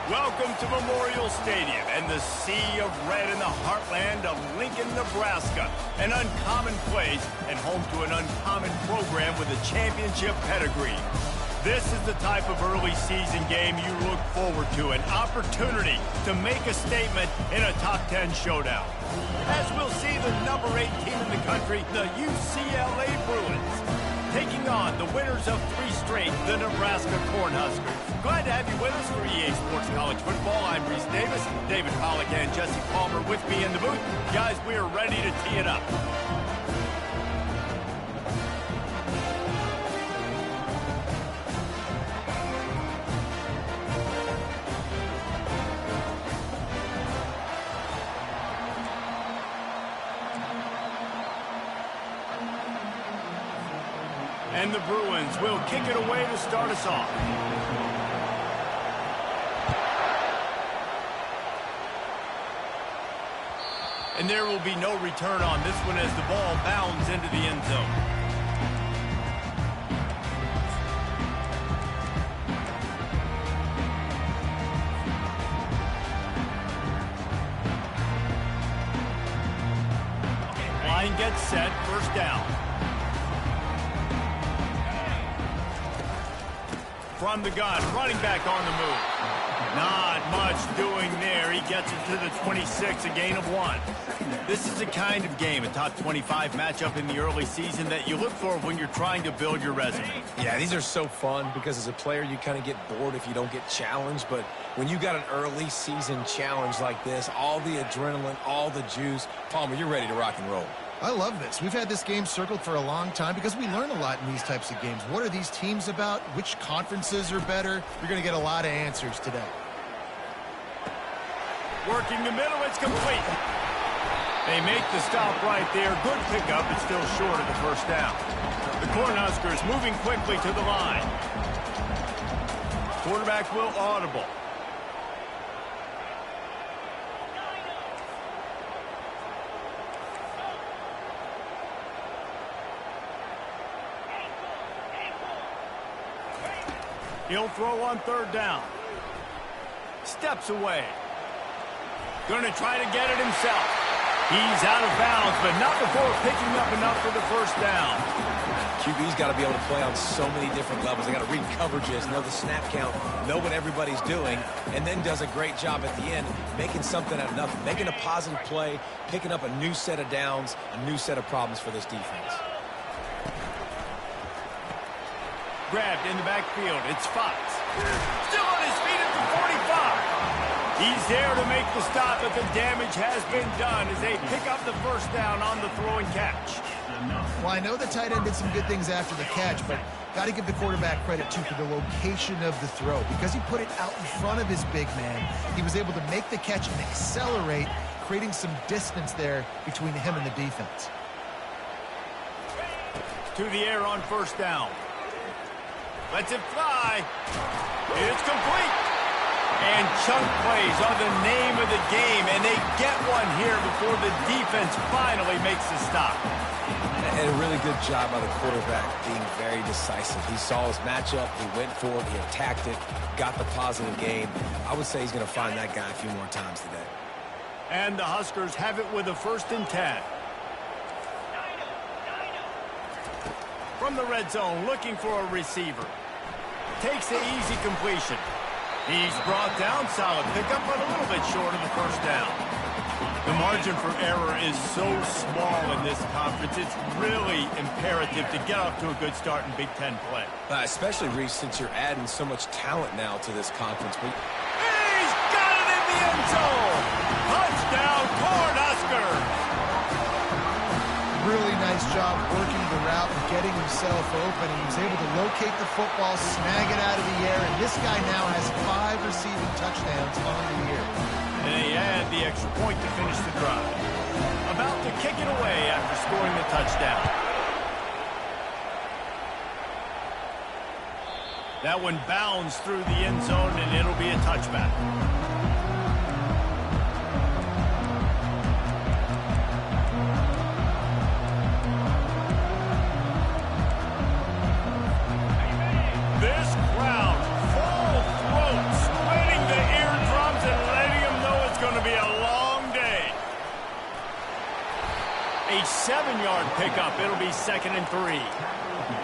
Welcome to Memorial Stadium and the sea of red in the heartland of Lincoln, Nebraska. An uncommon place and home to an uncommon program with a championship pedigree. This is the type of early season game you look forward to, an opportunity to make a statement in a top 10 showdown. As we'll see the number 8 team in the country, the UCLA Bruins, taking on the winners of 3 straight, the Nebraska Cornhuskers. Glad to have you with us for EA Sports College Football. I'm Reese Davis, David Pollack and Jesse Palmer with me in the booth. Guys, we are ready to tee it up. And the Bruins will kick it away to start us off. And there will be no return on this one as the ball bounds into the end zone. Line gets set, first down. From the gun, running back on the move. Not much doing there. He gets it to the 26, a gain of 1. This is the kind of game, a top 25 matchup in the early season that you look for when you're trying to build your resume. Yeah, these are so fun because as a player, you kind of get bored if you don't get challenged. But when you got an early season challenge like this, all the adrenaline, all the juice, Palmer, you're ready to rock and roll. I love this. We've had this game circled for a long time because we learn a lot in these types of games. What are these teams about? Which conferences are better? You're going to get a lot of answers today. Working the middle, it's complete. They make the stop right there. Good pickup, but still short of the first down. The Cornhuskers moving quickly to the line. Quarterback will audible. He'll throw on third down. Steps away. Going to try to get it himself. He's out of bounds, but not before picking up enough for the first down. QB's got to be able to play on so many different levels. They got to read coverages, know the snap count, know what everybody's doing, and then does a great job at the end making something out of nothing, making a positive play, picking up a new set of downs, a new set of problems for this defense. Grabbed in the backfield. It's Fox. Still on his feet at the 45. He's there to make the stop, but the damage has been done as they pick up the first down on the throw and catch. Well, I know the tight end did some good things after the catch, but got to give the quarterback credit, too, for the location of the throw. Because he put it out in front of his big man, he was able to make the catch and accelerate, creating some distance there between him and the defense. To the air on first down. Lets it fly. It's complete. And chunk plays are the name of the game, and they get one here before the defense finally makes the stop. And a really good job by the quarterback being very decisive. He saw his matchup, he went for it, he attacked it, got the positive gain. I would say he's going to find that guy a few more times today. And the Huskers have it with a 1st and 10. From the red zone, looking for a receiver. Takes the easy completion. He's brought down, solid pickup, but a little bit short of the first down. The margin for error is so small in this conference, it's really imperative to get off to a good start in Big Ten play. Especially, Reese, since you're adding so much talent now to this conference. He's got it in the end zone! Touchdown, Cornhuskers! Really nice job working the route and getting himself open. He was able to locate the football, snag it out of the air, and this guy now has 5 receiving touchdowns on the year. And they add the extra point to finish the drive. About to kick it away after scoring the touchdown. That one bounds through the end zone, and it'll be a touchback. This crowd, full throat, splitting the ear 7-yard pickup. It'll be 2nd and 3.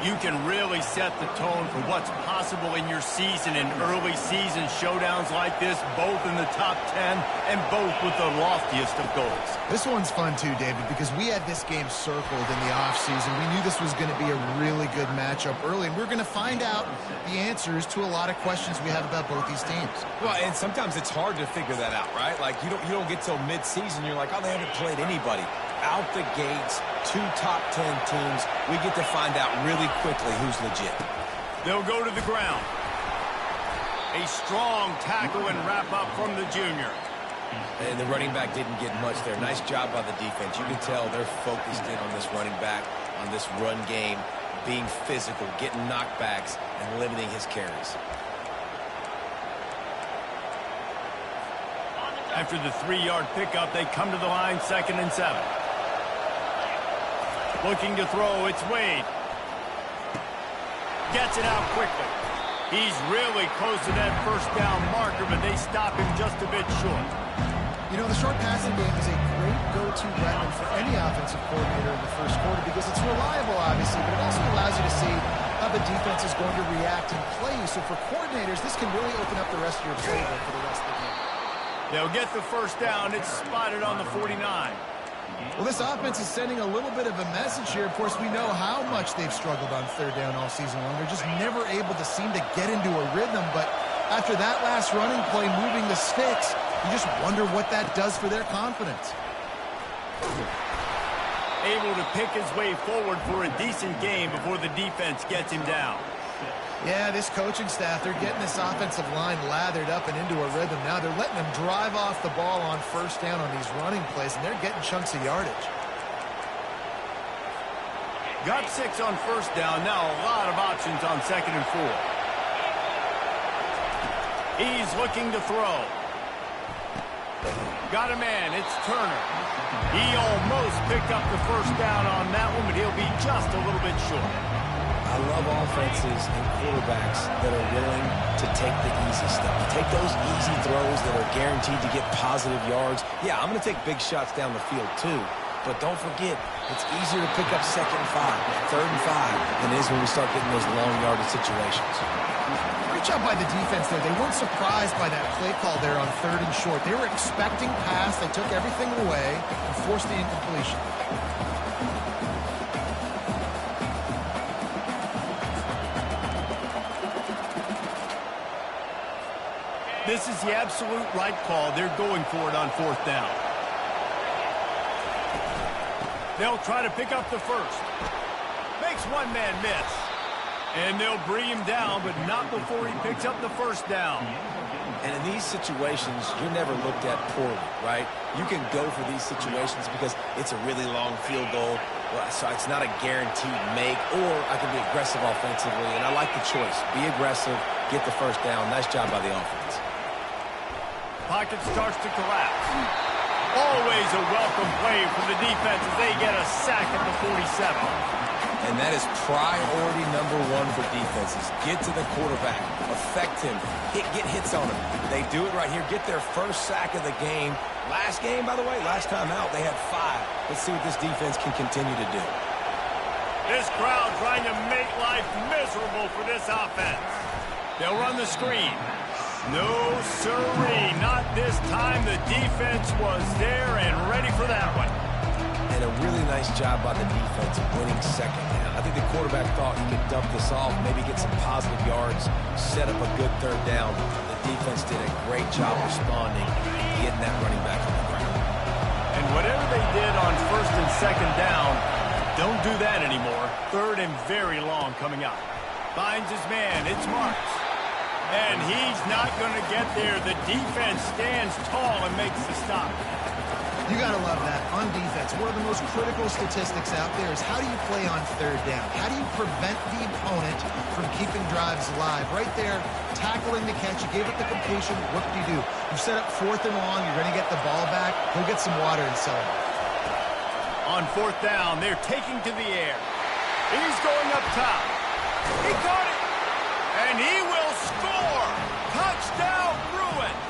You can really set the tone for what's possible in your season in early season showdowns like this, both in the top 10 and both with the loftiest of goals. This one's fun too, David, because we had this game circled in the offseason. We knew this was going to be a really good matchup early, and we're going to find out the answers to a lot of questions we have about both these teams. Well, and sometimes it's hard to figure that out, right? Like, you don't get till mid-season, you're like, oh, they haven't played anybody. Out the gates, 2 top 10 teams, we get to find out really quickly who's legit. They'll go to the ground. A strong tackle and wrap up from the junior. And the running back didn't get much there. Nice job by the defense. You can tell they're focused in on this running back, on this run game, being physical, getting knockbacks, and limiting his carries. After the 3-yard pickup, they come to the line, 2nd and 7. Looking to throw, it's Wade. Gets it out quickly. He's really close to that first down marker, but they stop him just a bit short. You know, the short passing game is a great go-to weapon for any offensive coordinator in the first quarter because it's reliable, obviously, but it also allows you to see how the defense is going to react and play you. So for coordinators, this can really open up the rest of your playbook for the rest of the game. They'll get the first down. It's spotted on the 49. Well, this offense is sending a little bit of a message here. Of course, we know how much they've struggled on 3rd down all season long. They're just never able to seem to get into a rhythm. But after that last running play, moving the sticks, you just wonder what that does for their confidence. Able to pick his way forward for a decent game before the defense gets him down. Yeah, this coaching staff, they're getting this offensive line lathered up and into a rhythm now. They're letting them drive off the ball on 1st down on these running plays, and they're getting chunks of yardage. Got 6 on 1st down. Now a lot of options on 2nd and 4. He's looking to throw. Got a man. It's Turner. He almost picked up the first down on that one, but he'll be just a little bit short. I love offenses and quarterbacks that are willing to take the easy stuff. Take those easy throws that are guaranteed to get positive yards. Yeah, I'm going to take big shots down the field too. But don't forget, it's easier to pick up 2nd and 5, 3rd and 5 than it is when we start getting those long yardage situations. Great job by the defense there. They weren't surprised by that play call there on 3rd and short. They were expecting pass. They took everything away and forced the incompletion. This is the absolute right call. They're going for it on 4th down. They'll try to pick up the first. Makes one man miss. And they'll bring him down, but not before he picks up the first down. And in these situations, you're never looked at poorly, right? You can go for these situations because it's a really long field goal. Well, so it's not a guaranteed make, or I can be aggressive offensively, and I like the choice. Be aggressive, get the first down. Nice job by the offense. Pocket starts to collapse. Always a welcome play for the defense as they get a sack at the 47. And that is priority number 1 for defenses. Get to the quarterback. Affect him. Get hits on him. They do it right here. Get their first sack of the game. Last game, by the way, last time out, they had 5. Let's see what this defense can continue to do. This crowd trying to make life miserable for this offense. They'll run the screen. No, sirree. Not this time. The defense was there and ready for that one. And a really nice job by the defense of winning 2nd down. I think the quarterback thought he could dump this off, maybe get some positive yards, set up a good 3rd down. The defense did a great job responding, getting that running back on the ground. And whatever they did on 1st and 2nd down, don't do that anymore. 3rd and very long coming up. Finds his man. It's Marks. And he's not going to get there. The defense stands tall and makes the stop. You got to love that. On defense, one of the most critical statistics out there is how do you play on 3rd down? How do you prevent the opponent from keeping drives alive? Right there, tackling the catch. You gave it the completion. What do? You set up 4th and long. You're going to get the ball back. Go get some water and sell it. On 4th down, they're taking to the air. He's going up top. He got it. And he will score. Touchdown, Bruins.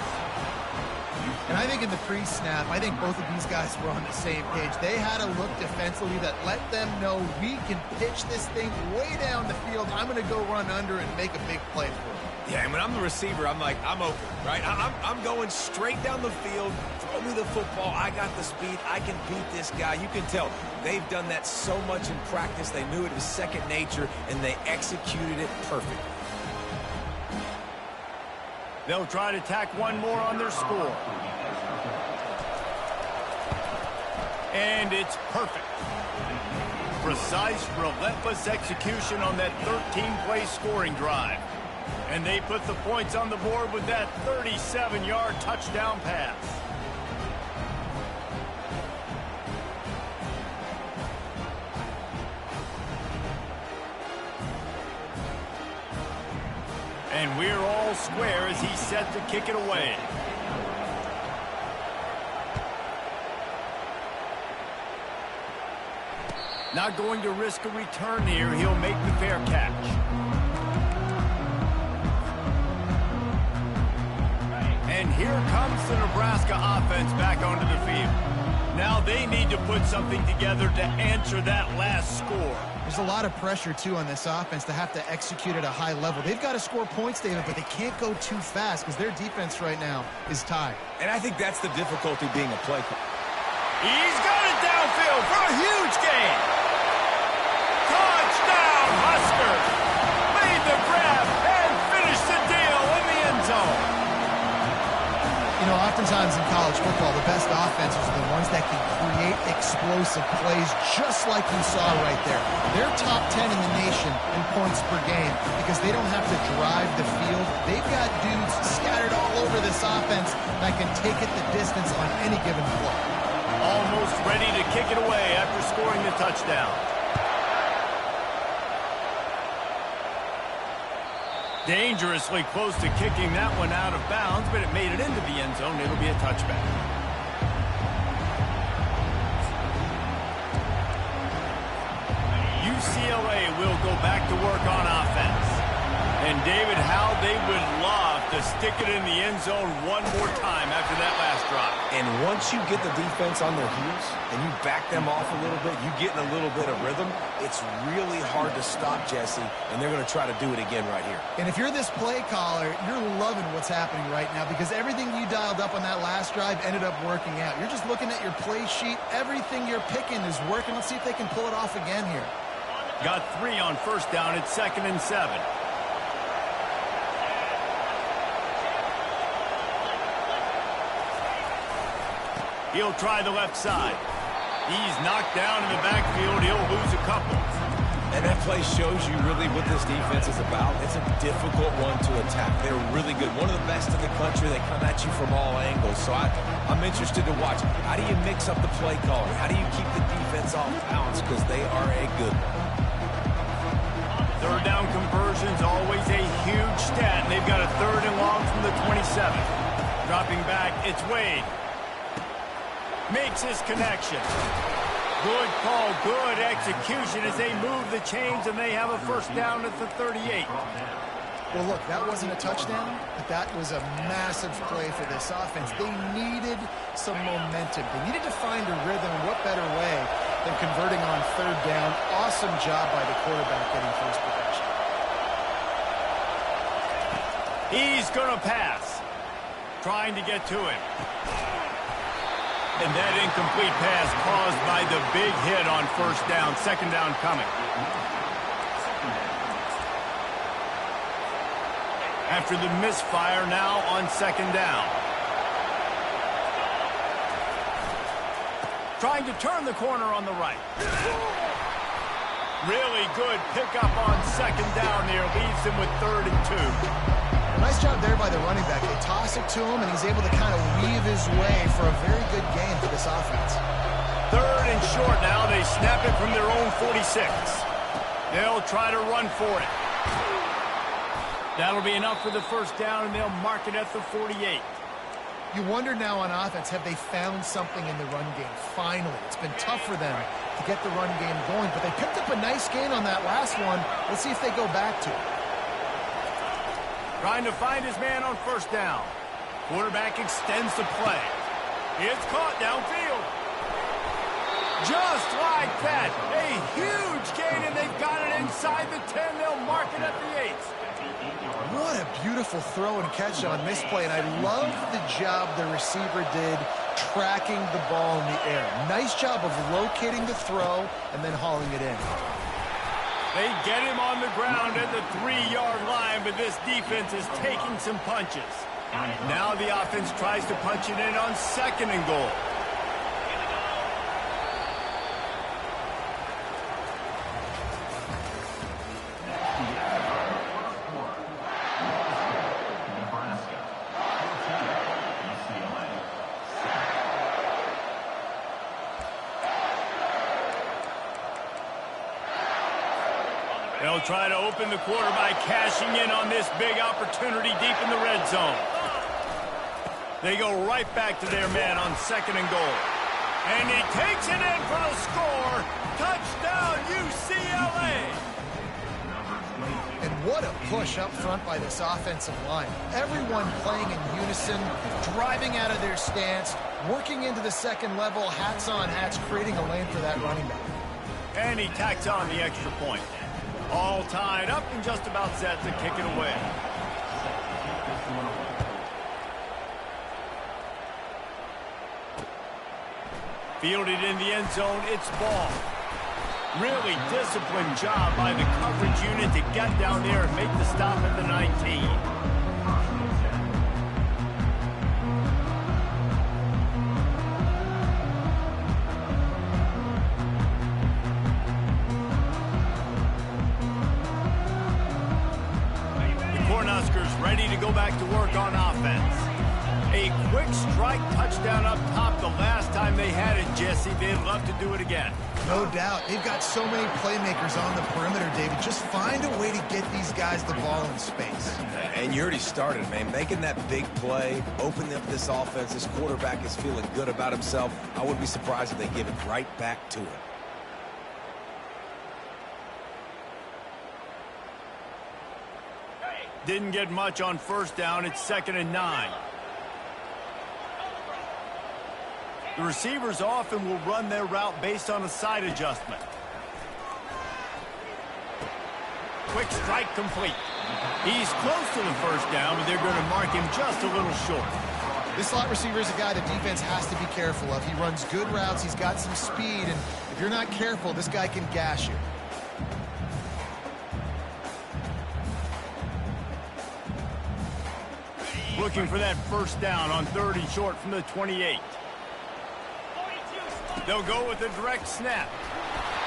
And I think in the pre-snap, I think both of these guys were on the same page. They had a look defensively that let them know we can pitch this thing way down the field. I'm going to go run under and make a big play for it. Yeah, and when I'm the receiver, I'm like, I'm open, right? I'm going straight down the field. Throw me the football. I got the speed. I can beat this guy. You can tell they've done that so much in practice. They knew it was second nature, and they executed it perfectly. They'll try to tack one more on their score. And it's perfect. Precise, relentless execution on that 13-play scoring drive. And they put the points on the board with that 37-yard touchdown pass. And we're all square as he's set to kick it away. Not going to risk a return here. He'll make the fair catch. And here comes the Nebraska offense back onto the field. Now they need to put something together to answer that last score. There's a lot of pressure, too, on this offense to have to execute at a high level. They've got to score points, David, but they can't go too fast because their defense right now is tied. And I think that's the difficulty being a play caller. He's got it downfield for a huge gain. Touchdown, Huskers. Made the grab and finished the deal in the end zone. You know, oftentimes in college football, the best offenses are the ones that can create explosive plays just like you saw right there. They're top 10 in the nation in points per game because they don't have to drive the field. They've got dudes scattered all over this offense that can take it the distance on any given play. Almost ready to kick it away after scoring the touchdown. Dangerously close to kicking that one out of bounds, but it made it into the end zone. It'll be a touchback. UCLA will go back to work on offense. And David, how they would love to stick it in the end zone one more time after that last drive. And once you get the defense on their heels and you back them off a little bit, you get in a little bit of rhythm, it's really hard to stop, Jesse, and they're going to try to do it again right here. And if you're this play caller, you're loving what's happening right now because everything you dialed up on that last drive ended up working out. You're just looking at your play sheet. Everything you're picking is working. Let's see if they can pull it off again here. Got 3 on first down. It's 2nd and 7. He'll try the left side. He's knocked down in the backfield. He'll lose a couple. And that play shows you really what this defense is about. It's a difficult one to attack. They're really good. One of the best in the country. They come at you from all angles. So I'm interested to watch. How do you mix up the play calling? How do you keep the defense off balance? Because they are a good one. Third down conversion's always a huge stat. They've got a 3rd and long from the 27. Dropping back, it's Wade. Makes his connection. Good call, good execution as they move the chains and they have a first down at the 38. Well, look, that wasn't a touchdown, but that was a massive play for this offense. They needed some momentum. They needed to find a rhythm. What better way than converting on 3rd down? Awesome job by the quarterback getting first protection. He's going to pass. Trying to get to him. And that incomplete pass caused by the big hit on first down. 2nd down coming. After the misfire, now on 2nd down. Trying to turn the corner on the right. Really good pickup on 2nd down there. Leaves him with 3rd and 2. Nice job there by the running back. They toss it to him, and he's able to kind of weave his way for a very good gain for this offense. 3rd and short now. They snap it from their own 46. They'll try to run for it. That'll be enough for the first down, and they'll mark it at the 48. You wonder now on offense, have they found something in the run game? Finally. It's been tough for them to get the run game going, but they picked up a nice gain on that last one. Let's see if they go back to it. Trying to find his man on first down. Quarterback extends the play. It's caught downfield. Just like that, a huge gain, and they've got it inside the 10. They'll mark it at the 8. What a beautiful throw and catch on this play, and I love the job the receiver did tracking the ball in the air. Nice job of locating the throw and then hauling it in. They get him on the ground at the 3-yard line, but this defense is taking some punches. Now the offense tries to punch it in on 2nd and goal. They'll try to open the quarter by cashing in on this big opportunity deep in the red zone. They go right back to their man on 2nd and goal. And he takes it in for the score. Touchdown, UCLA. And what a push up front by this offensive line. Everyone playing in unison, driving out of their stance, working into the 2nd level, hats on hats, creating a lane for that running back. And he tacks on the extra point. All tied up and just about set to kick it away. Fielded in the end zone, it's ball. Really disciplined job by the coverage unit to get down there and make the stop at the 19. Ready to go back to work on offense. A quick strike touchdown up top the last time they had it, Jesse. They'd love to do it again. No doubt. They've got so many playmakers on the perimeter, David. Just find a way to get these guys the ball in space. And you already started, man. Making that big play, opening up this offense. This quarterback is feeling good about himself. I wouldn't be surprised if they give it right back to him. Didn't get much on 1st down. It's 2nd and 9. The receivers often will run their route based on a side adjustment. Quick strike complete. He's close to the 1st down, but they're going to mark him just a little short. This slot receiver is a guy the defense has to be careful of. He runs good routes. He's got some speed, and if you're not careful, this guy can gash you. Looking for that 1st down on 3rd and short from the 28. They'll go with a direct snap.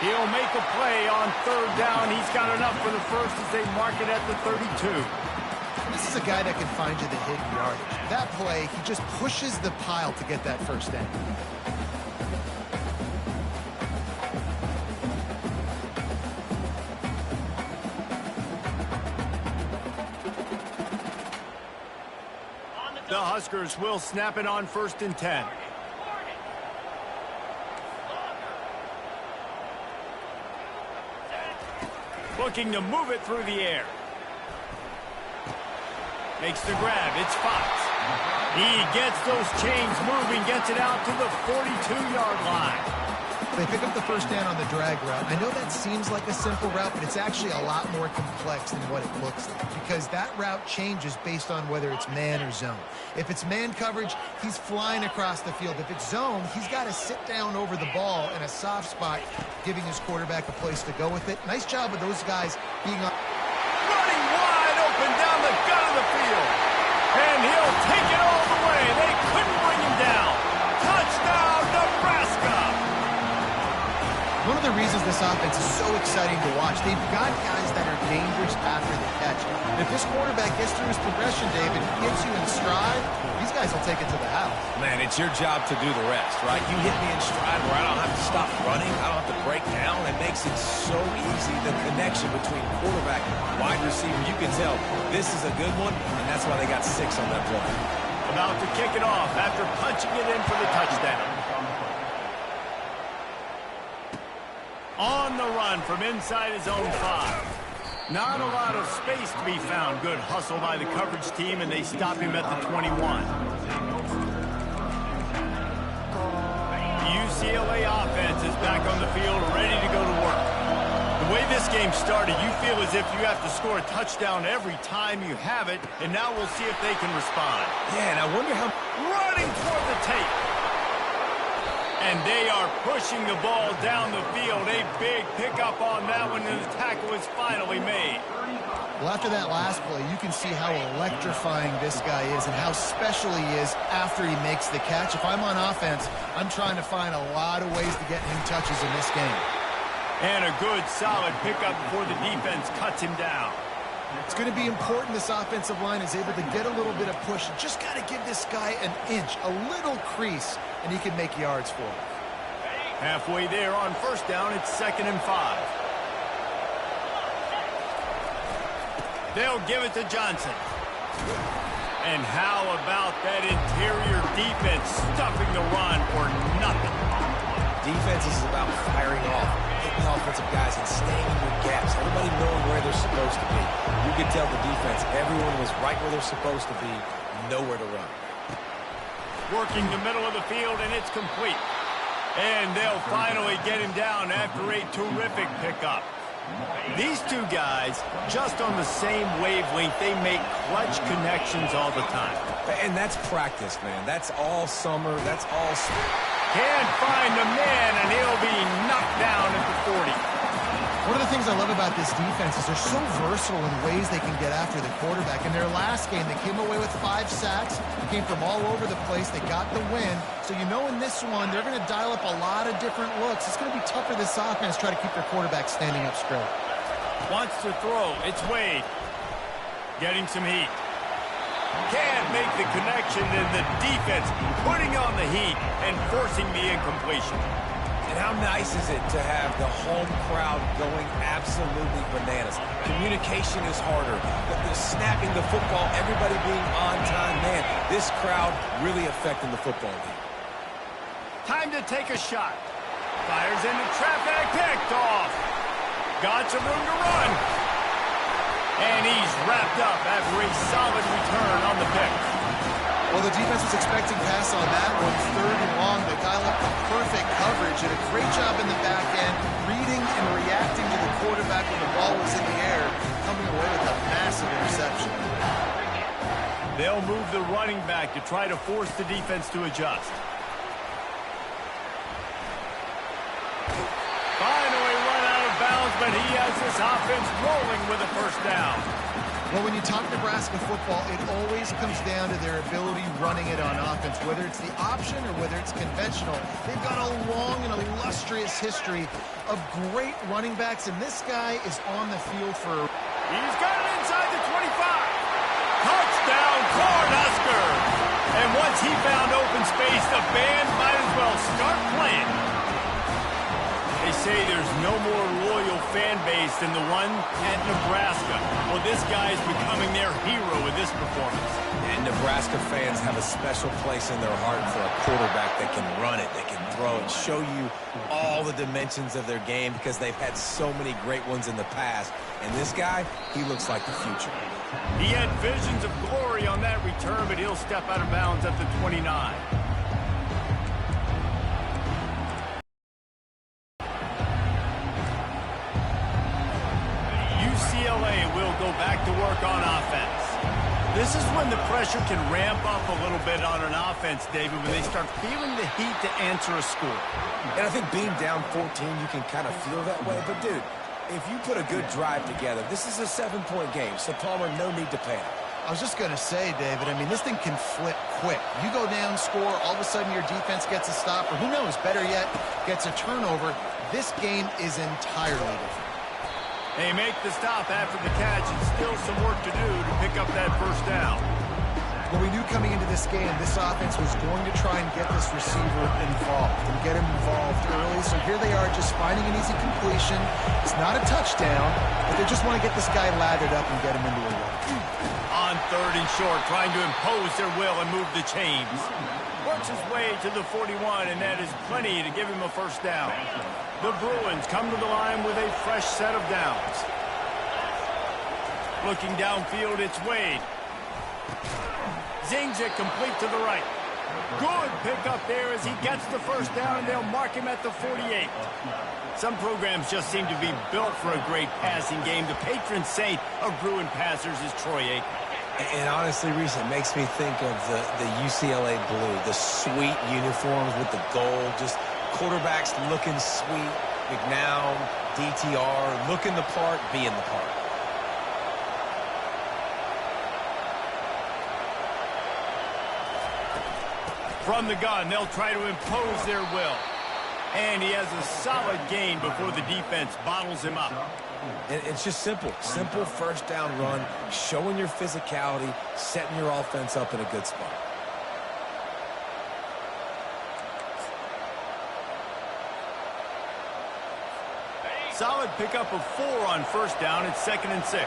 He'll make a play on 3rd down. He's got enough for the 1st as they mark it at the 32. This is a guy that can find you the hidden yardage. That play, he just pushes the pile to get that 1st down. The Huskers will snap it on 1st and 10. Looking to move it through the air. Makes the grab. It's Fox. He gets those chains moving, gets it out to the 42-yard line. They pick up the 1st down on the drag route. I know that seems like a simple route, but it's actually a lot more complex than what it looks like because that route changes based on whether it's man or zone. If it's man coverage, he's flying across the field. If it's zone, he's got to sit down over the ball in a soft spot, giving his quarterback a place to go with it. Nice job with those guys being on. Running wide open down the gut of the field. And he'll take it all the way. They couldn't bring him down. Touchdown, Nebraska. One of the reasons this offense is so exciting to watch, they've got guys that are dangerous after the catch. And if this quarterback gets through his progression, David, gets you in stride, these guys will take it to the house. Man, it's your job to do the rest, right? You hit me in stride where I don't have to stop running. I don't have to break down. It makes it so easy, the connection between quarterback and wide receiver. You can tell this is a good one, and that's why they got 6 on that play. About to kick it off after punching it in for the touchdown. On the run from inside his own 5. Not a lot of space to be found. Good hustle by the coverage team, and they stop him at the 21. UCLA offense is back on the field, ready to go to work. The way this game started, you feel as if you have to score a touchdown every time you have it, and now we'll see if they can respond. Yeah, and I wonder how... Running toward the tape. And they are pushing the ball down the field. A big pickup on that one, and the tackle is finally made. Well, after that last play, you can see how electrifying this guy is and how special he is after he makes the catch. If I'm on offense, I'm trying to find a lot of ways to get him touches in this game. And a good, solid pickup before the defense cuts him down. It's going to be important this offensive line is able to get a little bit of push. Just got to give this guy an inch, a little crease, and he can make yards for it. Halfway there on first down, it's 2nd and 5. They'll give it to Johnson. And how about that interior defense stuffing the run or nothing? Defense is about firing off, hitting the offensive guys and staying in your gaps. Everybody knowing where they're supposed to be. You could tell the defense, everyone was right where they're supposed to be, nowhere to run. Working the middle of the field, and it's complete. And they'll finally get him down after a terrific pickup. These two guys, just on the same wavelength, they make clutch connections all the time. And that's practice, man. That's all summer. That's all... Can't find the man, and he'll be knocked down at the 40. One of the things I love about this defense is they're so versatile in ways they can get after the quarterback. In their last game, they came away with 5 sacks. They came from all over the place. They got the win. So you know in this one, they're going to dial up a lot of different looks. It's going to be tough for this offense to try to keep their quarterback standing up straight. Wants to throw. It's Wade. Getting some heat. Can't make the connection, and the defense putting on the heat and forcing the incompletion. And how nice is it to have the home crowd going absolutely bananas? Communication is harder. The snapping the football, everybody being on time. Man, this crowd really affecting the football game. Time to take a shot. Fires into traffic, picked off. Got some room to run. And he's wrapped up after a solid return on the pick. Well, the defense was expecting pass on that one, 3rd and long. They dialed up the perfect coverage and a great job in the back end, reading and reacting to the quarterback when the ball was in the air, coming away with a massive interception. They'll move the running back to try to force the defense to adjust. Finally run out of bounds, but he has this offense rolling with a first down. Well, when you talk Nebraska football, it always comes down to their ability running it on offense, whether it's the option or whether it's conventional. They've got a long and illustrious history of great running backs, and this guy is on the field for... He's got it inside the 25. Touchdown, Cornhusker. And once he found open space, the band might as well start playing. They say there's no more loyal fan base than the one at Nebraska. Well, this guy is becoming their hero with this performance. And Nebraska fans have a special place in their heart for a quarterback that can run it, that can throw it, show you all the dimensions of their game because they've had so many great ones in the past. And this guy, he looks like the future. He had visions of glory on that return, but he'll step out of bounds at the 29. UCLA will go back to work on offense. This is when the pressure can ramp up a little bit on an offense, David, when they start feeling the heat to answer a score. And I think being down 14, you can kind of feel that way. But, dude, if you put a good drive together, this is a 7-point game, so Palmer, no need to panic. I was just going to say, David, I mean, this thing can flip quick. You go down, score, all of a sudden your defense gets a stop, or who knows, better yet, gets a turnover. This game is entirely different. They make the stop after the catch, and still some work to do to pick up that first down. Well, we knew coming into this game, this offense was going to try and get this receiver involved and get him involved early. So here they are just finding an easy completion. It's not a touchdown, but they just want to get this guy lathered up and get him into a run. On 3rd and short, trying to impose their will and move the chains. Works his way to the 41, and that is plenty to give him a first down. The Bruins come to the line with a fresh set of downs. Looking downfield, it's Wade. Zings it complete to the right. Good pickup there as he gets the first down, and they'll mark him at the 48. Some programs just seem to be built for a great passing game. The patron saint of Bruin passers is Troy Aikman. And honestly, Reese, it makes me think of the UCLA blue, the sweet uniforms with the gold, just quarterbacks looking sweet, McNown, DTR, looking the part, being the part. From the gun, they'll try to impose their will. And he has a solid gain before the defense bottles him up. And it's just simple first down run, showing your physicality, setting your offense up in a good spot. Solid pickup of 4 on first down. It's 2nd and 6.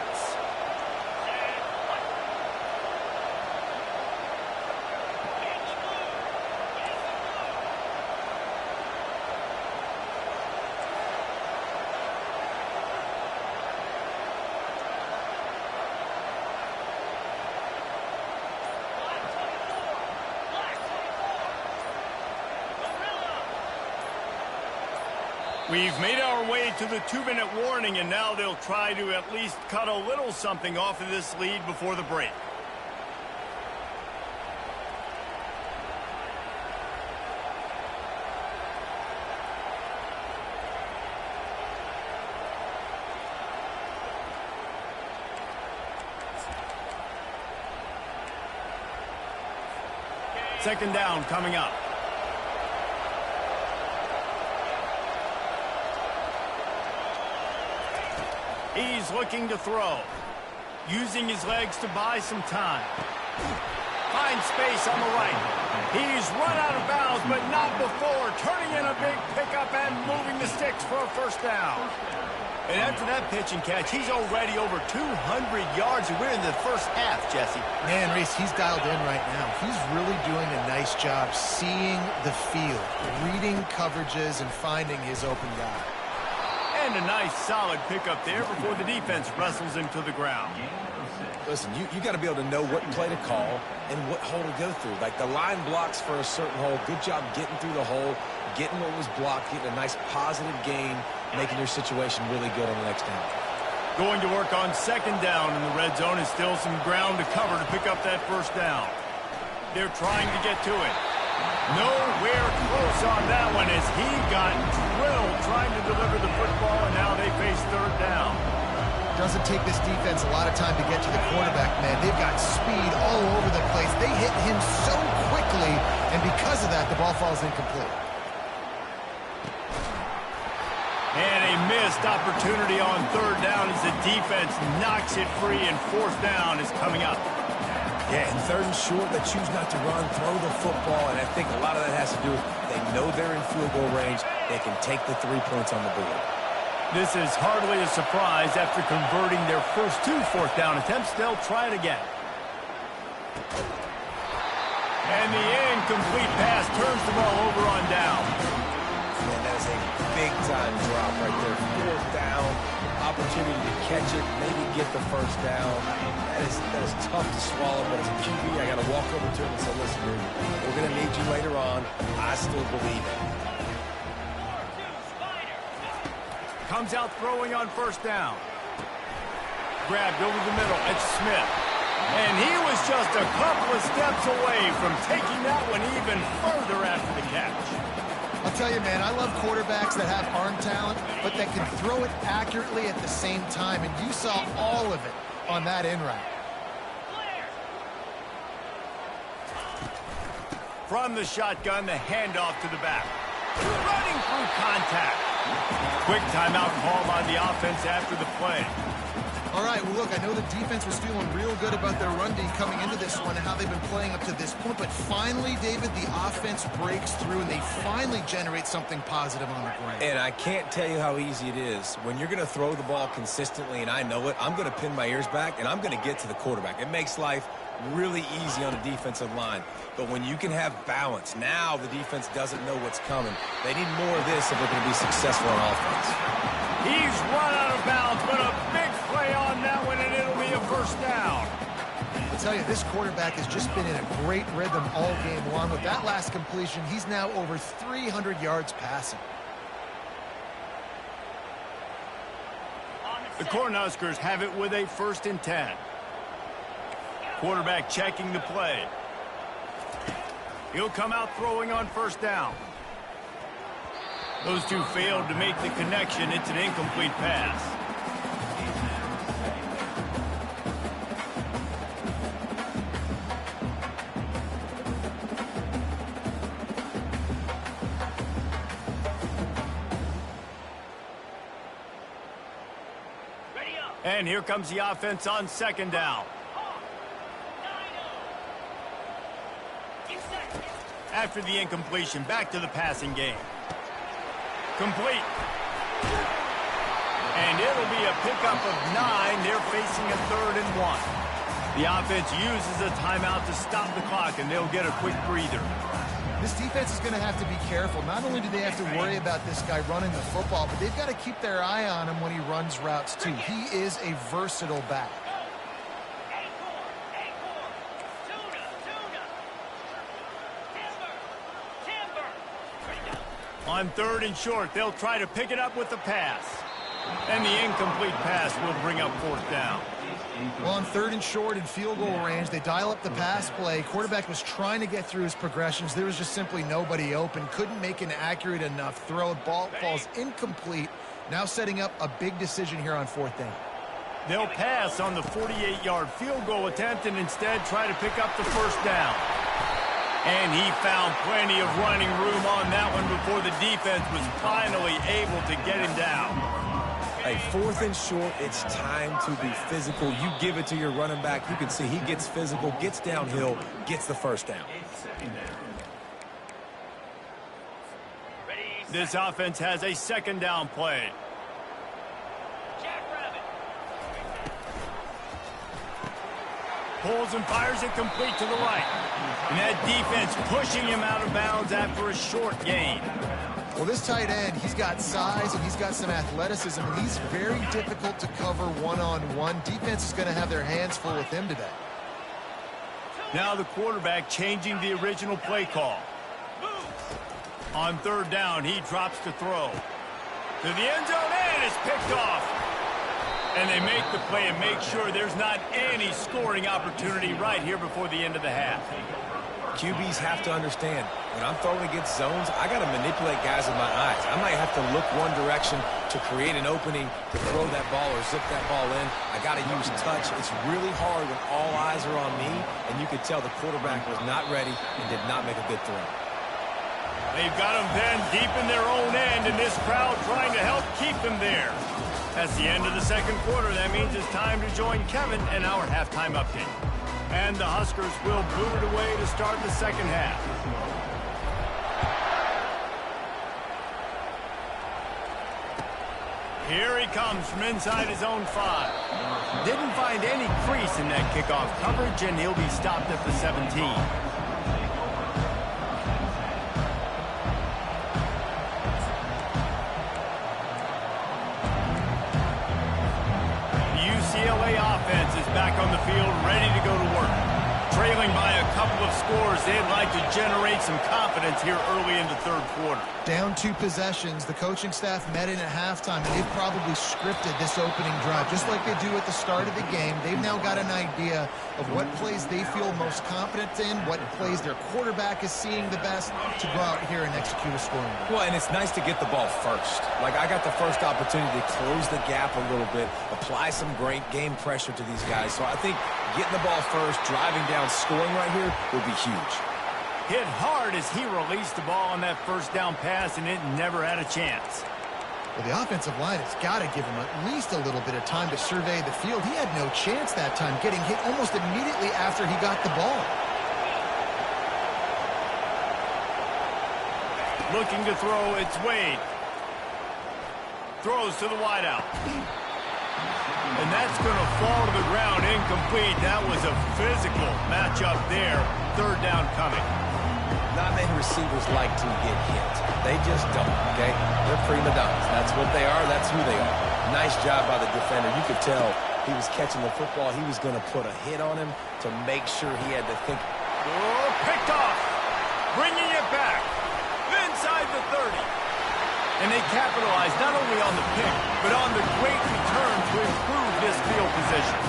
We've made our way to the 2-minute warning, and now they'll try to at least cut a little something off of this lead before the break. Second down coming up. He's looking to throw. Using his legs to buy some time. Finds space on the right. He's run out of bounds, but not before. Turning in a big pickup and moving the sticks for a first down. And after that pitch and catch, he's already over 200 yards, and we're in the first half, Jesse. Man, Reese, he's dialed in right now. He's really doing a nice job seeing the field, reading coverages, and finding his open guy. And a nice, solid pickup there before the defense wrestles him to the ground. Listen, you got to be able to know what play to call and what hole to go through. Like the line blocks for a certain hole. Good job getting through the hole, getting what was blocked, getting a nice positive gain, making your situation really good on the next down. Going to work on second down in the red zone is still some ground to cover to pick up that first down. They're trying to get to it. Nowhere close on that one as he got drilled trying to deliver the football, and now they face third down. Doesn't take this defense a lot of time to get to the quarterback, man. They've got speed all over the place. They hit him so quickly, and because of that, the ball falls incomplete. And a missed opportunity on third down as the defense knocks it free, and fourth down is coming up. Yeah, and third and short, they choose not to run, throw the football, and I think a lot of that has to do with they know they're in field goal range. They can take the 3 points on the board. This is hardly a surprise. After converting their first 2 fourth down attempts, they'll try it again. And the incomplete pass turns the ball over on down. And that is a big-time drop right there. Fourth down, opportunity to catch it, maybe get the first down. That is tough to swallow, but as a QB, I got to walk over to him and say, listen, dude, we're going to need you later on. I still believe it. Comes out throwing on first down. Grabbed over the middle. It's Smith. And he was just a couple of steps away from taking that one even further after the catch. I'll tell you, man, I love quarterbacks that have arm talent, but that can throw it accurately at the same time, and you saw all of it on that in route. From the shotgun, the handoff to the back. Running through contact. Quick timeout call on the offense after the play. All right, well, look, I know the defense was feeling real good about their run D coming into this one and how they've been playing up to this point, but finally, David, the offense breaks through and they finally generate something positive on the ground. And I can't tell you how easy it is. When you're going to throw the ball consistently, and I know it, I'm going to pin my ears back, and I'm going to get to the quarterback. It makes life really easy on the defensive line. But when you can have balance, now the defense doesn't know what's coming. They need more of this if they're going to be successful on offense. He's run out of bounds, but a big play on that one, and it'll be a first down. I tell you, this quarterback has just been in a great rhythm all game long. With that last completion, he's now over 300 yards passing. The Cornhuskers have it with a 1st and 10. Quarterback checking the play. He'll come out throwing on 1st down. Those two failed to make the connection. It's an incomplete pass. And here comes the offense on 2nd down. After the incompletion, back to the passing game. Complete. And it'll be a pickup of 9. They're facing a 3rd and 1. The offense uses a timeout to stop the clock, and they'll get a quick breather. This defense is going to have to be careful. Not only do they have to worry about this guy running the football, but they've got to keep their eye on him when he runs routes, too. He is a versatile back. On 3rd and short, they'll try to pick it up with the pass. And the incomplete pass will bring up 4th down. Well, on 3rd and short in field goal range, they dial up the pass play. Quarterback was trying to get through his progressions. There was just simply nobody open. Couldn't make an accurate enough throw. Ball falls incomplete. Now setting up a big decision here on 4th down. They'll pass on the 48-yard field goal attempt and instead try to pick up the 1st down. And he found plenty of running room on that one before the defense was finally able to get him down. Hey, 4th and short, it's time to be physical. You give it to your running back. You can see he gets physical, gets downhill, gets the 1st down. This offense has a 2nd down play. Pulls and fires it complete to the right. And that defense pushing him out of bounds after a short gain. Well, this tight end, he's got size and he's got some athleticism, and he's very difficult to cover one-on-one. Defense is going to have their hands full with him today. Now the quarterback changing the original play call. On 3rd down, he drops to throw. To the end zone, and it's picked off. And they make the play and make sure there's not any scoring opportunity right here before the end of the half. QBs have to understand, when I'm throwing against zones, I got to manipulate guys with my eyes. I might have to look one direction to create an opening to throw that ball or zip that ball in. I got to use touch. It's really hard when all eyes are on me, and you could tell the quarterback was not ready and did not make a good throw. They've got them then deep in their own end, and this crowd trying to help keep them there. That's the end of the 2nd quarter. That means it's time to join Kevin in our halftime update. And the Huskers will boot it away to start the 2nd half. Here he comes from inside his own 5. Didn't find any crease in that kickoff coverage, and he'll be stopped at the 17. UCLA offense is back on the field, ready to go to work. Trailing by a couple of scores, they'd like to generate some confidence here early in the 3rd quarter. Down 2 possessions. The coaching staff met in at halftime, and they've probably scripted this opening drive. Just like they do at the start of the game, they've now got an idea of what plays they feel most confident in, what plays their quarterback is seeing the best to go out here and execute a scoring. Well, and it's nice to get the ball first. Like, I got the first opportunity to close the gap a little bit, apply some great game pressure to these guys. So I think getting the ball first, driving down, scoring right here will be huge. Hit hard as he released the ball on that 1st down pass, and it never had a chance. Well, the offensive line has got to give him at least a little bit of time to survey the field. He had no chance that time, getting hit almost immediately after he got the ball. Looking to throw, it's Wade. Throws to the wideout. And that's going to fall to the ground incomplete. That was a physical matchup there. 3rd down coming. Not many receivers like to get hit. They just don't, okay? They're prima donnas. That's what they are. That's who they are. Nice job by the defender. You could tell he was catching the football, he was going to put a hit on him to make sure he had to think. Oh, picked off. Bringing it back. Inside the 30. And they capitalized not only on the pick, but on the great return to improve this field position.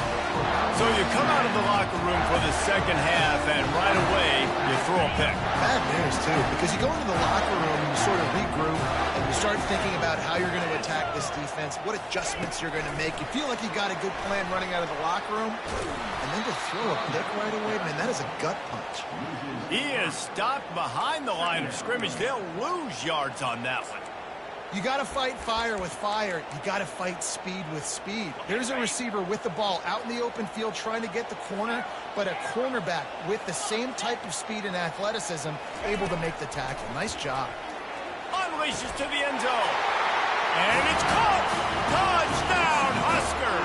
So you come out of the locker room for the second half, and right away, you throw a pick. Bad news, too, because you go into the locker room and you sort of regroup, and you start thinking about how you're going to attack this defense, what adjustments you're going to make. You feel like you got a good plan running out of the locker room, and then to throw a pick right away, man, that is a gut punch. He is stopped behind the line of scrimmage. They'll lose yards on that one. You got to fight fire with fire. You got to fight speed with speed. Here's a receiver with the ball out in the open field trying to get the corner, but a cornerback with the same type of speed and athleticism able to make the tackle. Nice job. Unleashes to the end zone. And it's caught. Touchdown, Husker.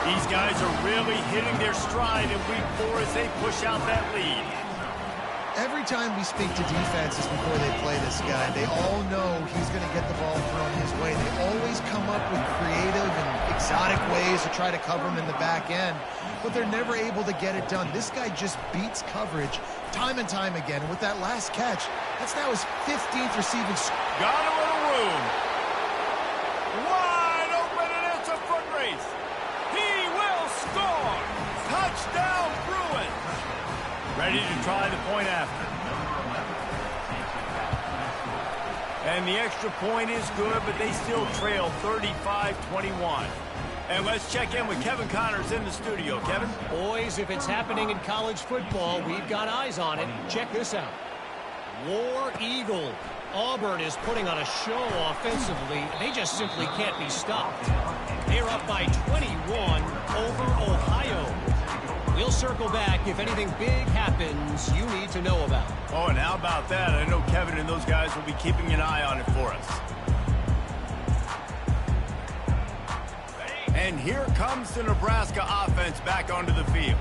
These guys are really hitting their stride in week 4 as they push out that lead. Every time we speak to defenses before they play this guy, they all know he's going to get the ball thrown his way. They always come up with creative and exotic ways to try to cover him in the back end, but they're never able to get it done. This guy just beats coverage time and time again. And with that last catch, that's now his 15th receiving. Got a little room. Wide open, and it's a foot race. He will score. Touchdown, Bruins. Ready to try the point after. And the extra point is good, but they still trail 35-21. And let's check in with Kevin Connors in the studio. Kevin? Boys, if it's happening in college football, we've got eyes on it. Check this out. War Eagle. Auburn is putting on a show offensively. They just simply can't be stopped. They're up by 21 over Ohio. We'll circle back if anything big happens you need to know about. Oh, and how about that? I know Kevin and those guys will be keeping an eye on it for us. And here comes the Nebraska offense back onto the field.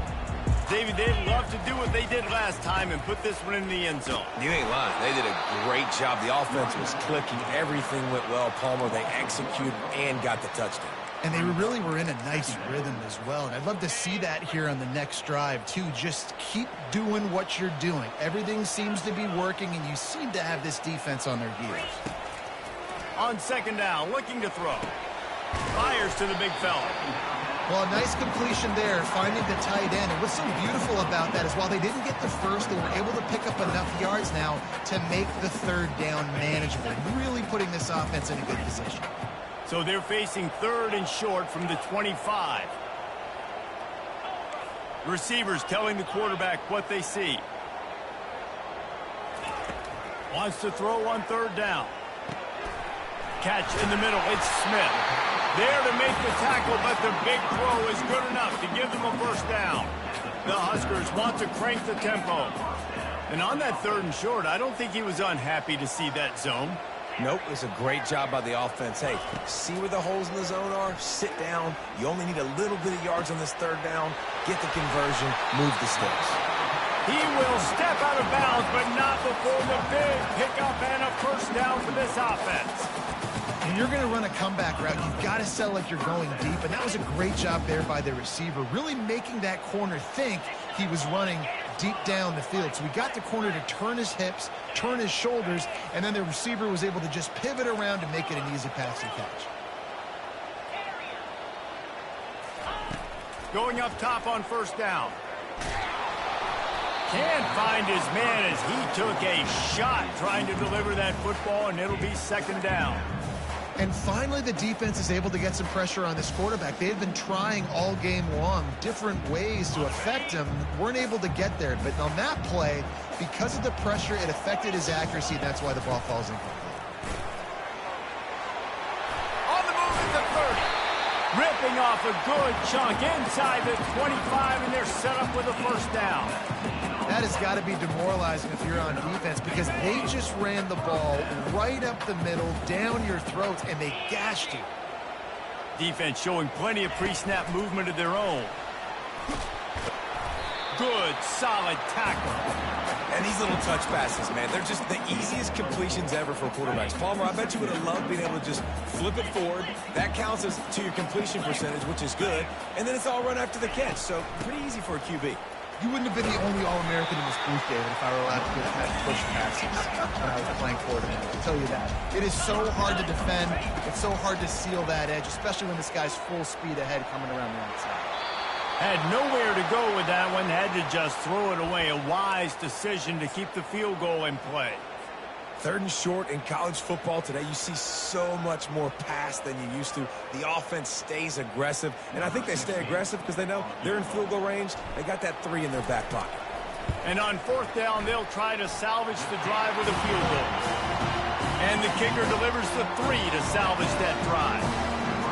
David, they'd love to do what they did last time and put this one in the end zone. You ain't lying. They did a great job. The offense was clicking. Everything went well, Palmer. They executed and got the touchdown. And they really were in a nice rhythm as well. And I'd love to see that here on the next drive, too. Just keep doing what you're doing. Everything seems to be working, and you seem to have this defense on their heels. On second down, looking to throw. Fires to the big fella. Well, a nice completion there, finding the tight end. And what's so beautiful about that is while they didn't get the first, they were able to pick up enough yards now to make the third down manageable, really putting this offense in a good position. So they're facing third and short from the 25. Receivers telling the quarterback what they see. Wants to throw on third down. Catch in the middle. It's Smith. There to make the tackle, but the big throw is good enough to give them a first down. The Huskers want to crank the tempo. And on that third and short, I don't think he was unhappy to see that zone. Nope, it's a great job by the offense. Hey, see where the holes in the zone are? Sit down. You only need a little bit of yards on this third down. Get the conversion. Move the sticks. He will step out of bounds, but not before the big pickup and a first down for this offense. And you're going to run a comeback route. You've got to sell like you're going deep. And that was a great job there by the receiver, really making that corner think he was running deep down the field. So we got the corner to turn his hips, turn his shoulders, and then the receiver was able to just pivot around to make it an easy pass and catch. Going up top on first down. Can't find his man as he took a shot trying to deliver that football, and it'll be second down. And finally, the defense is able to get some pressure on this quarterback. They had been trying all game long different ways to affect him. Weren't able to get there. But on that play, because of the pressure, it affected his accuracy. That's why the ball falls incomplete. On the move at the 30. Ripping off a good chunk inside the 25, and they're set up with a first down. That has got to be demoralizing if you're on defense because they just ran the ball right up the middle, down your throats, and they gashed you. Defense showing plenty of pre-snap movement of their own. Good, solid tackle. And these little touch passes, man, they're just the easiest completions ever for quarterbacks. Palmer, I bet you would have loved being able to just flip it forward. That counts as to your completion percentage, which is good. And then it's all run after the catch, so pretty easy for a QB. You wouldn't have been the only All-American in this booth, David, if I were allowed to have push passes when I was playing quarterback. I'll tell you that. It is so hard to defend. It's so hard to seal that edge, especially when this guy's full speed ahead coming around the outside. Had nowhere to go with that one. Had to just throw it away. A wise decision to keep the field goal in play. 3rd and short in college football today. You see so much more pass than you used to. The offense stays aggressive, and I think they stay aggressive because they know they're in field goal range. They got that 3 in their back pocket. And on 4th down, they'll try to salvage the drive with a field goal. And the kicker delivers the 3 to salvage that drive.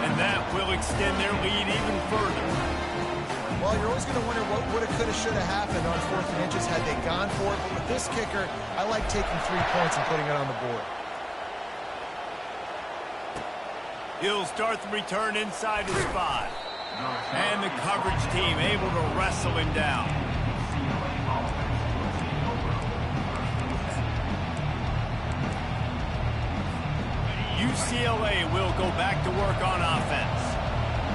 And that will extend their lead even further. Well, you're always going to wonder what woulda, coulda, shoulda happened on 4th and inches had they gone for it. But with this kicker, I like taking 3 points and putting it on the board. He'll start the return inside his 5. And the coverage team able to wrestle him down. UCLA will go back to work on offense.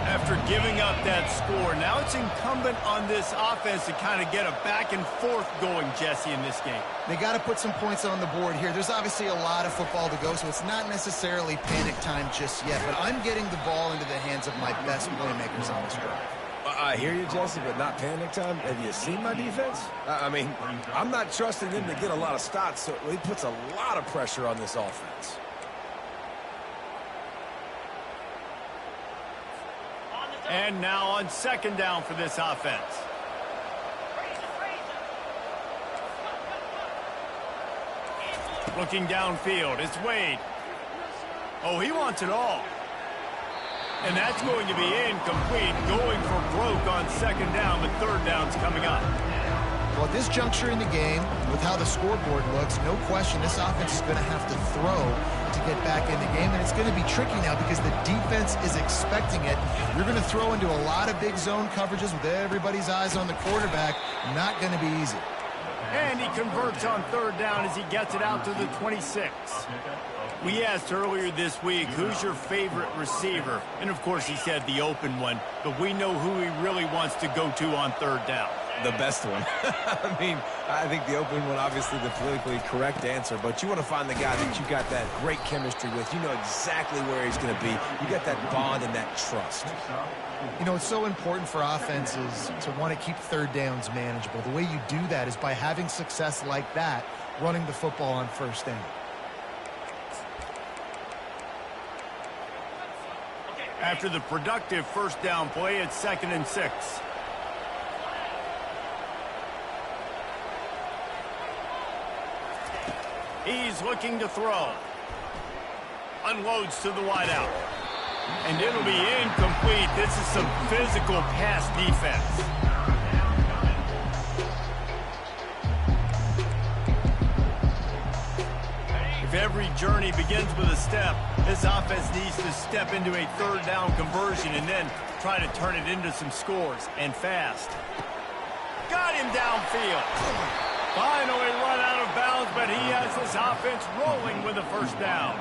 After giving up that score, now it's incumbent on this offense to kind of get a back and forth going, Jesse, in this game. They got to put some points on the board here. There's obviously a lot of football to go, so it's not necessarily panic time just yet. But I'm getting the ball into the hands of my best playmakers on this drive. I hear you, Jesse, but not panic time. Have you seen my defense? I mean, I'm not trusting them to get a lot of stops, so it puts a lot of pressure on this offense. And now on 2nd down for this offense. Looking downfield, it's Wade. Oh, he wants it all. And that's going to be incomplete, going for broke on 2nd down, but 3rd down's coming up. Well, at this juncture in the game, with how the scoreboard looks, no question this offense is going to have to throw to get back in the game, and it's going to be tricky now because the defense is expecting it. You're going to throw into a lot of big zone coverages with everybody's eyes on the quarterback. Not going to be easy. And he converts on 3rd down as he gets it out to the 26. We asked earlier this week, who's your favorite receiver? And, of course, he said the open one, but we know who he really wants to go to on 3rd down. The best one. I mean, I think the open one, obviously the politically correct answer, but you want to find the guy that you got that great chemistry with. You know exactly where he's going to be. You got that bond and that trust. You know, it's so important for offenses to want to keep 3rd downs manageable. The way you do that is by having success like that, running the football on 1st down. After the productive 1st down play, it's 2nd and 6. He's looking to throw. Unloads to the wideout. And it'll be incomplete. This is some physical pass defense. If every journey begins with a step, this offense needs to step into a 3rd down conversion and then try to turn it into some scores, and fast. Got him downfield. Finally run out of bounds, but he has this offense rolling with a 1st down.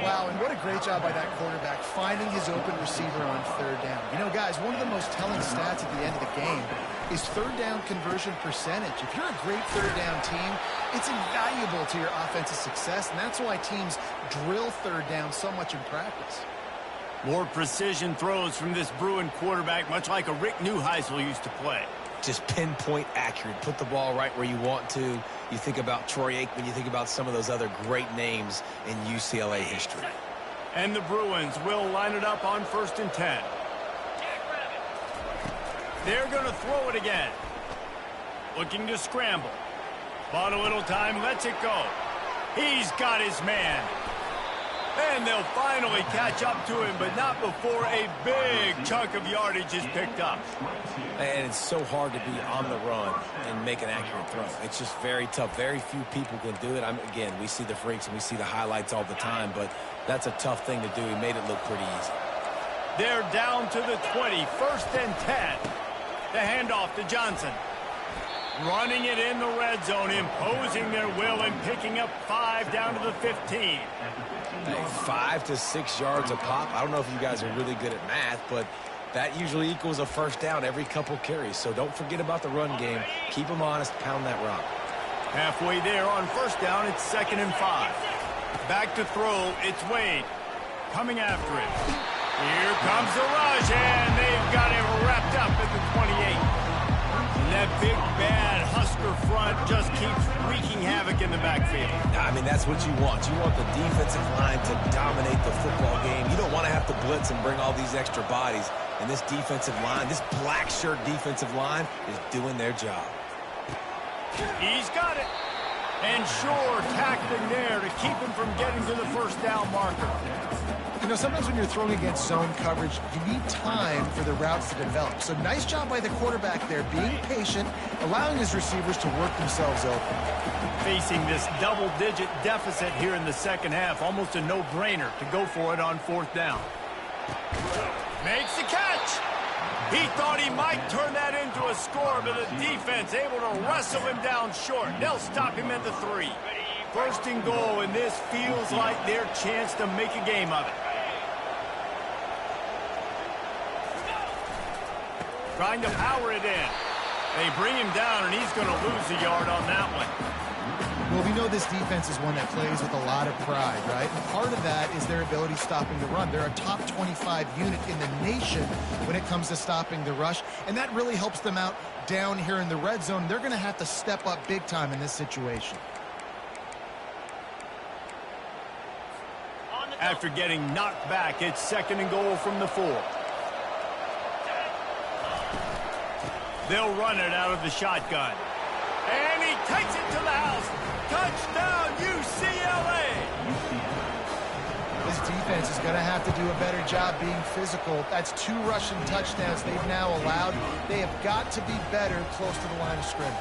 Wow, and what a great job by that quarterback finding his open receiver on 3rd down. You know, guys, one of the most telling stats at the end of the game is 3rd down conversion percentage. If you're a great 3rd down team, it's invaluable to your offensive success, and that's why teams drill 3rd down so much in practice. More precision throws from this Bruin quarterback, much like a Rick Neuheisel used to play. Just pinpoint accurate. Put the ball right where you want to. You think about Troy Aikman. You think about some of those other great names in UCLA history. And the Bruins will line it up on 1st and 10. They're going to throw it again. Looking to scramble. Bought a little time, lets it go. He's got his man. And they'll finally catch up to him, but not before a big chunk of yardage is picked up. And it's so hard to be on the run and make an accurate throw. It's just very tough. Very few people can do it. Again, we see the freaks and we see the highlights all the time, but that's a tough thing to do. He made it look pretty easy. They're down to the 20, 1st and 10. The handoff to Johnson. running it in the red zone, imposing their will and picking up 5 down to the 15. Hey, 5 to 6 yards a pop. I don't know if you guys are really good at math, but that usually equals a first down every couple carries. So don't forget about the run game. Keep them honest, pound that rock. Halfway there on first down, it's 2nd and 5. Back to throw, it's Wade. Coming after it. Here comes the rush, and they've got him wrapped up at the 28. And that big, bad Husker front just keeps wreaking havoc in the backfield. I mean, that's what you want. You want the defensive line to dominate the football game. You don't want to have to blitz and bring all these extra bodies. And this defensive line, this black shirt defensive line, is doing their job. He's got it. And Shore tackling there to keep him from getting to the first down marker. You know, sometimes when you're throwing against zone coverage, you need time for the routes to develop. So nice job by the quarterback there, being patient, allowing his receivers to work themselves open. Facing this double-digit deficit here in the second half, almost a no-brainer to go for it on 4th down. Makes the catch. He thought he might turn that into a score, but the defense able to wrestle him down short. They'll stop him at the 3. 1st and goal, and this feels like their chance to make a game of it. Trying to power it in. They bring him down, and he's going to lose a yard on that one. Well, we know this defense is one that plays with a lot of pride, right? And part of that is their ability stopping the run. They're a top 25 unit in the nation when it comes to stopping the rush, and that really helps them out down here in the red zone. They're going to have to step up big time in this situation. After getting knocked back, it's 2nd and goal from the 4. They'll run it out of the shotgun. And he takes it to the house. Touchdown, UCLA! This defense is going to have to do a better job being physical. That's 2 rushing touchdowns they've now allowed. They have got to be better close to the line of scrimmage.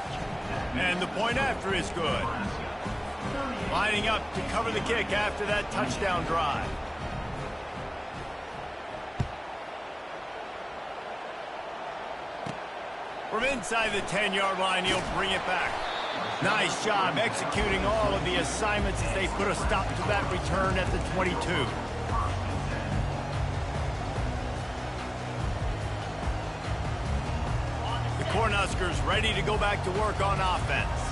And the point after is good. Lining up to cover the kick after that touchdown drive. From inside the 10-yard line, he'll bring it back. Nice job executing all of the assignments as they put a stop to that return at the 22. The Cornhuskers ready to go back to work on offense.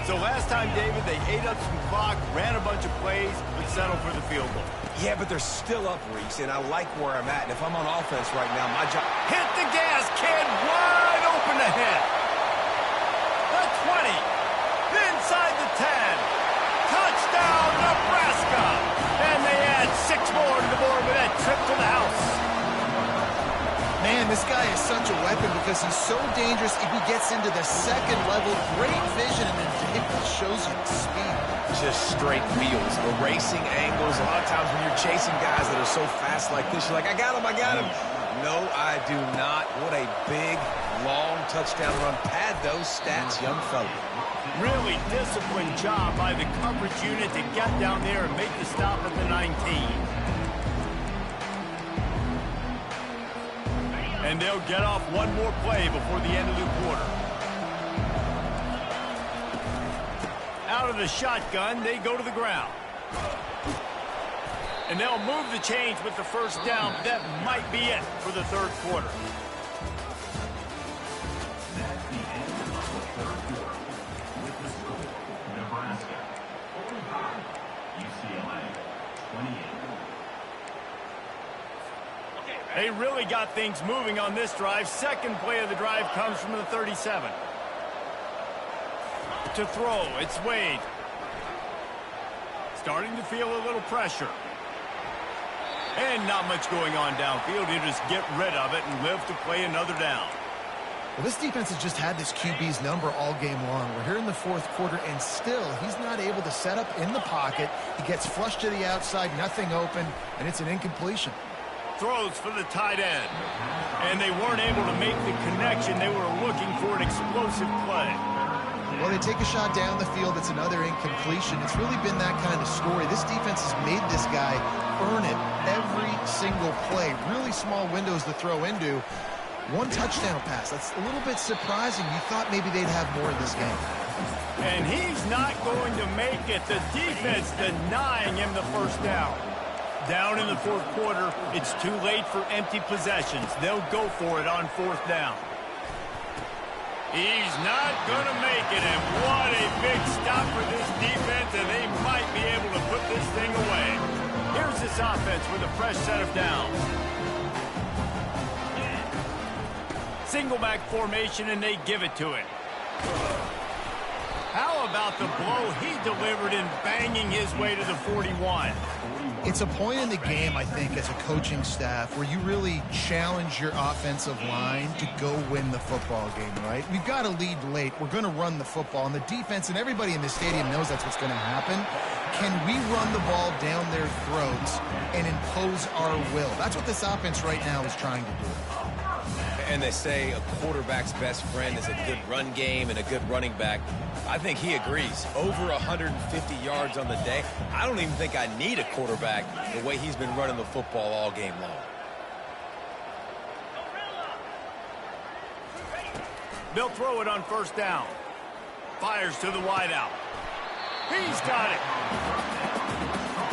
So last time, David, they ate up some clock, ran a bunch of plays, but settled for the field goal. Yeah, but they're still up, Reese, and I like where I'm at. And if I'm on offense right now, my job... Hit the gas, kid! Wide open ahead. The 20. Inside the 10. Touchdown, Nebraska! And they add 6 more to the board with that trip to the house. Man, this guy is such a weapon because he's so dangerous if he gets into the second level. Great vision, and it shows you speed. Just straight wheels, erasing angles. A lot of times when you're chasing guys that are so fast like this, you're like, I got him, I got him. No, I do not. What a big, long touchdown run. Pad those stats, young fella. Really disciplined job by the coverage unit to get down there and make the stop at the 19. And they'll get off one more play before the end of the quarter. Out of the shotgun, they go to the ground. And they'll move the chains with the first down. That might be it for the 3rd quarter. They really got things moving on this drive. Second play of the drive comes from the 37. To throw, it's Wade. Starting to feel a little pressure. And not much going on downfield. He'll just get rid of it and live to play another down. Well, this defense has just had this QB's number all game long. We're here in the 4th quarter, and still he's not able to set up in the pocket. He gets flushed to the outside, nothing open, and it's an incompletion. Throws for the tight end. And they weren't able to make the connection. They were looking for an explosive play. Well, they take a shot down the field. It's another incompletion. It's really been that kind of story. This defense has made this guy earn it every single play. Really small windows to throw into. One touchdown pass. That's a little bit surprising. You thought maybe they'd have more in this game. And he's not going to make it. The defense denying him the first down. Down in the fourth quarter, it's too late for empty possessions. They'll go for it on fourth down. He's not going to make it, and what a big stop for this defense, and they might be able to put this thing away. Here's this offense with a fresh set of downs. Single back formation, and they give it to him. How about the blow he delivered in banging his way to the 41? It's a point in the game, I think, as a coaching staff where you really challenge your offensive line to go win the football game, right? We've got to lead late. We're going to run the football. And the defense and everybody in the stadium knows that's what's going to happen. Can we run the ball down their throats and impose our will? That's what this offense right now is trying to do. And they say a quarterback's best friend is a good run game and a good running back. I think he agrees. Over 150 yards on the day. I don't even think I need a quarterback the way he's been running the football all game long. They'll throw it on first down. Fires to the wideout. He's got it.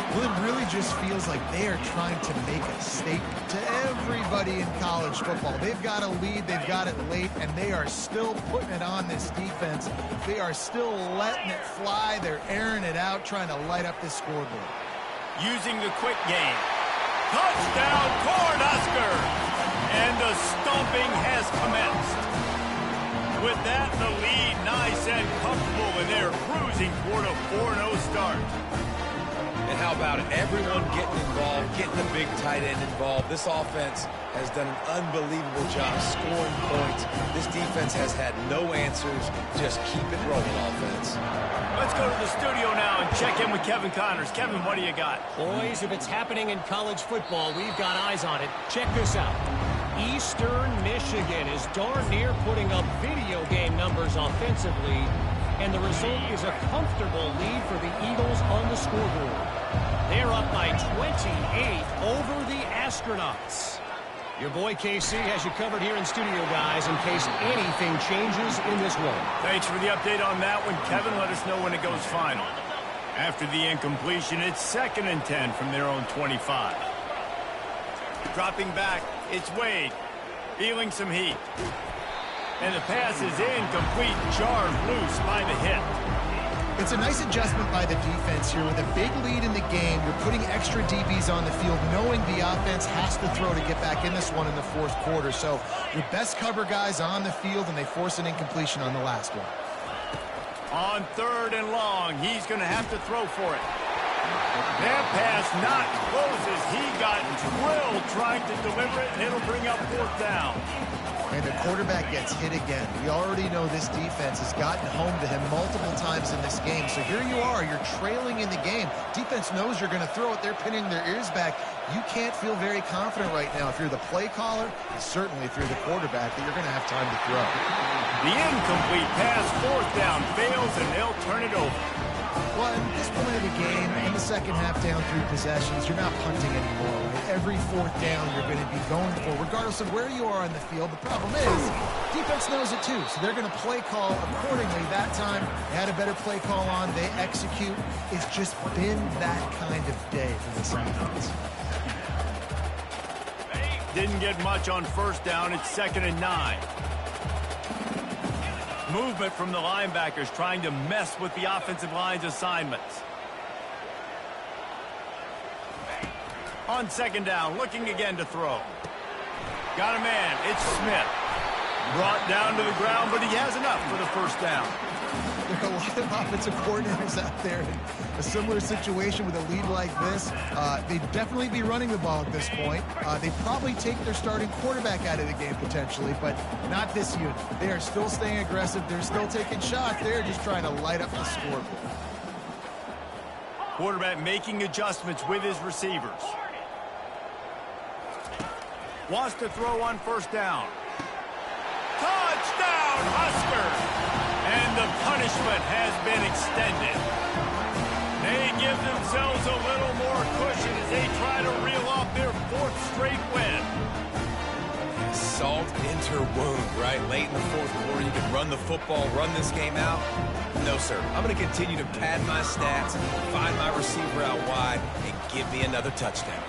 Well, it really just feels like they are trying to make a statement to everybody in college football. They've got a lead, they've got it late, and they are still putting it on this defense. They are still letting it fly. They're airing it out, trying to light up this scoreboard. Using the quick game. Touchdown, Cornhusker! And the stomping has commenced. With that, the lead nice and comfortable, and they're cruising toward a 4-0 start. And how about it? Everyone getting involved, getting the big tight end involved. This offense has done an unbelievable job scoring points. This defense has had no answers. Just keep it rolling, offense. Let's go to the studio now and check in with Kevin Connors. Kevin, what do you got? Boys, if it's happening in college football, we've got eyes on it. Check this out. Eastern Michigan is darn near putting up video game numbers offensively, and the result is a comfortable lead for the Eagles on the scoreboard. They're up by 28 over the Astronauts. Your boy KC has you covered here in studio, guys, in case anything changes in this one. Thanks for the update on that one, Kevin. Let us know when it goes final. After the incompletion, it's 2nd and 10 from their own 25. Dropping back, it's Wade. Feeling some heat. And the pass is incomplete, jarred loose by the hit. It's a nice adjustment by the defense here. With a big lead in the game, you're putting extra DBs on the field, knowing the offense has to throw to get back in this one in the fourth quarter. So your best cover guys on the field, and they force an incompletion on the last one. On 3rd and long, he's going to have to throw for it. That pass not close as he got drilled trying to deliver it, and it'll bring up 4th down. And the quarterback gets hit again. We already know this defense has gotten home to him multiple times in this game. So here you are, you're trailing in the game. Defense knows you're going to throw it. They're pinning their ears back. You can't feel very confident right now if you're the play caller, and certainly if you're the quarterback, that you're going to have time to throw. The incomplete pass, 4th down, fails, and they'll turn it over. Well, at this point of the game, in the second half down 3 possessions, you're not punting anymore. Right? Every 4th down you're going to be going for, regardless of where you are on the field. The problem is, defense knows it too, so they're going to play call accordingly. That time, they had a better play call on. They execute. It's just been that kind of day for this offense. Didn't get much on 1st down. It's 2nd and 9. Movement from the linebackers trying to mess with the offensive line's assignments. On 2nd down, looking again to throw. Got a man. It's Smith. Brought down to the ground, but he has enough for the 1st down. There are a lot of offensive coordinators out there in a similar situation with a lead like this. They'd definitely be running the ball at this point. They'd probably take their starting quarterback out of the game potentially, but not this unit. They are still staying aggressive. They're still taking shots. They're just trying to light up the scoreboard. Quarterback making adjustments with his receivers. Wants to throw on 1st down. Touchdown, Husker! And the punishment has been extended. They give themselves a little more cushion as they try to reel off their 4th straight win. salt into her wound, right? Late in the fourth quarter, you can run the football, run this game out. No, sir. I'm going to continue to pad my stats, find my receiver out wide, and give me another touchdown.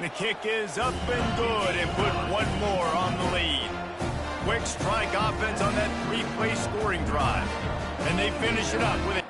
The kick is up and good and put one more on the lead. Quick strike offense on that three-play scoring drive. And they finish it up with